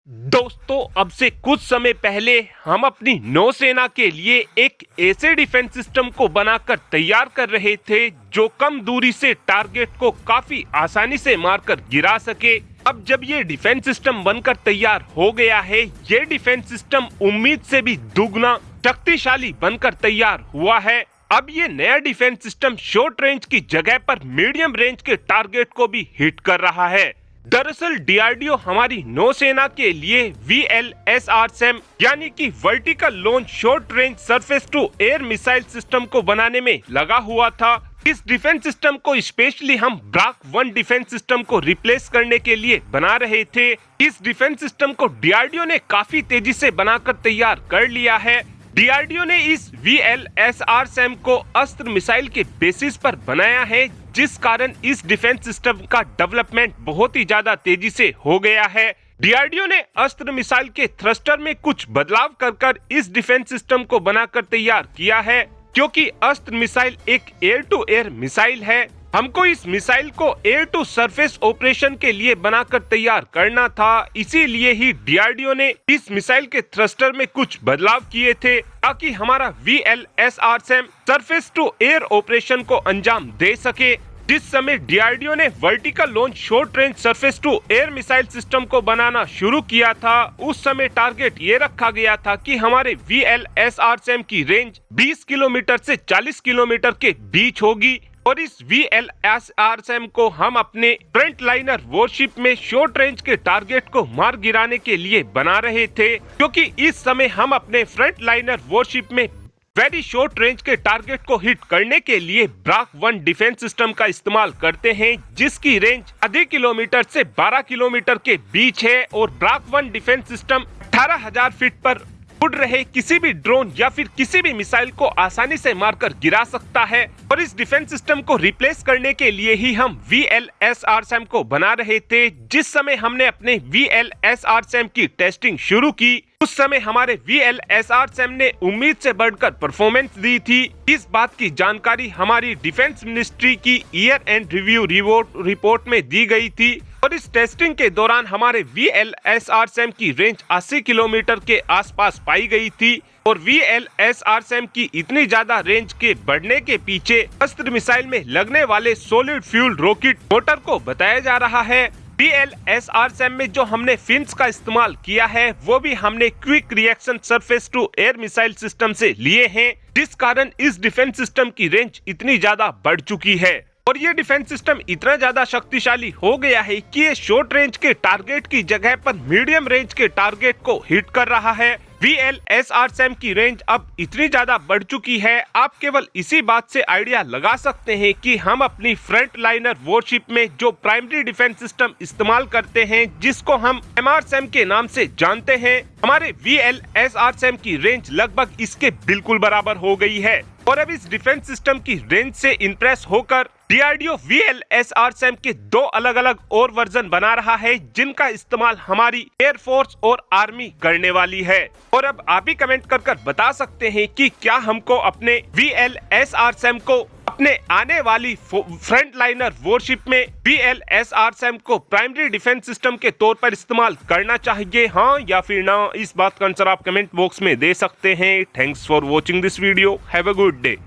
दोस्तों, अब से कुछ समय पहले हम अपनी नौसेना के लिए एक ऐसे डिफेंस सिस्टम को बनाकर तैयार कर रहे थे जो कम दूरी से टारगेट को काफी आसानी से मारकर गिरा सके। अब जब ये डिफेंस सिस्टम बनकर तैयार हो गया है, ये डिफेंस सिस्टम उम्मीद से भी दुगना शक्तिशाली बनकर तैयार हुआ है। अब ये नया डिफेंस सिस्टम शॉर्ट रेंज की जगह पर मीडियम रेंज के टारगेट को भी हिट कर रहा है। दरअसल डीआरडीओ हमारी नौसेना के लिए VLSRSAM यानी कि vertical launch short range surface to air missile system को बनाने में लगा हुआ था। इस डिफेंस सिस्टम को स्पेशली हम ब्राक 1 डिफेंस सिस्टम को रिप्लेस करने के लिए बना रहे थे। इस डिफेंस सिस्टम को डीआरडीओ ने काफी तेजी से बनाकर तैयार कर लिया है। डीआरडीओ ने इस VLSRSAM को अस्त्र मिसाइल के बेसिस पर बनाया है, जिस कारण इस डिफेंस सिस्टम का डेवलपमेंट बहुत ही ज्यादा तेजी से हो गया है। डीआरडीओ ने अस्त्र मिसाइल के थ्रस्टर में कुछ बदलाव कर इस डिफेंस सिस्टम को बनाकर तैयार किया है, क्योंकि अस्त्र मिसाइल एक एयर टू एयर मिसाइल है। हमको इस मिसाइल को एयर टू सरफेस ऑपरेशन के लिए बनाकर तैयार करना था, इसीलिए ही डीआरडीओ ने इस मिसाइल के थ्रस्टर में कुछ बदलाव किए थे ताकि हमारा VLSRSAM surface to air operation को अंजाम दे सके। जिस समय डीआरडीओ ने vertical launch short range surface to air missile system को बनाना शुरू किया था, उस समय टारगेट ये रखा गया था कि हमारे VLSRSAM की रेंज 20 किलोमीटर से 40 किलोमीटर के बीच होगी और इस VLSRSAM को हम अपने फ्रंट लाइनर वॉरशिप में शॉर्ट रेंज के टारगेट को मार गिराने के लिए बना रहे थे, क्योंकि इस समय हम अपने फ्रंट लाइनर वॉरशिप में वेरी शॉर्ट रेंज के टारगेट को हिट करने के लिए ब्राक 1 डिफेंस सिस्टम का इस्तेमाल करते हैं, जिसकी रेंज आधे किलोमीटर से 12 किलोमीटर के बीच है और ब्राक 1 डिफेंस सिस्टम 18,000 फीट पर उड़ रहे किसी भी ड्रोन या फिर किसी भी मिसाइल को आसानी से मारकर गिरा सकता है। और इस डिफेंस सिस्टम को रिप्लेस करने के लिए ही हम VLSRSAM को बना रहे थे। जिस समय हमने अपने VLSRSAM की टेस्टिंग शुरू की, उस समय हमारे VLSRSAM ने उम्मीद से बढ़कर परफॉर्मेंस दी थी। इस बात की जानकारी हमारी डिफेंस मिनिस्ट्री की ईयर एंड रिव्यू रिपोर्ट में दी गई थी और इस टेस्टिंग के दौरान हमारे VLSRSAM की रेंज 80 किलोमीटर के आसपास पाई गई थी और VLSRSAM की इतनी ज्यादा रेंज के बढ़ने के पीछे अस्त्र मिसाइल में लगने वाले सॉलिड फ्यूल रॉकेट मोटर को बताया जा रहा है। VLSRSAM में जो हमने फिन्स का इस्तेमाल किया है, वो भी हमने quick reaction surface to air missile system से लिए हैं, जिस कारण इस डिफेंस सिस्टम की रेंज इतनी ज्यादा बढ़ चुकी है और ये डिफेंस सिस्टम इतना ज्यादा शक्तिशाली हो गया है कि ये शॉर्ट रेंज के टारगेट की जगह पर मीडियम रेंज के टारगेट को हिट कर रहा है। VLSRSAM की रेंज अब इतनी ज्यादा बढ़ चुकी है, आप केवल इसी बात से आइडिया लगा सकते हैं कि हम अपनी फ्रंट लाइनर वॉरशिप में जो प्राइमरी डिफेंस सिस्टम इस्तेमाल करते हैं, जिसको हम MRSAM के नाम से जानते हैं, हमारे VLSRSAM की रेंज लगभग इसके बिल्कुल बराबर हो गई है। और अब इस डिफेंस सिस्टम की रेंज से इंप्रेस होकर डीआरडीओ VLSRSAM के 2 अलग अलग और वर्जन बना रहा है, जिनका इस्तेमाल हमारी एयरफोर्स और आर्मी करने वाली है। और अब आप ही कमेंट कर बता सकते हैं कि क्या हमको अपने VLSRSAM को अपने आने वाली फ्रंट लाइनर वॉरशिप में VLSRSAM को प्राइमरी डिफेंस सिस्टम के तौर पर इस्तेमाल करना चाहिए, हाँ या फिर ना। इस बात का आंसर आप कमेंट बॉक्स में दे सकते हैं। Thanks for watching this video. Have a good day.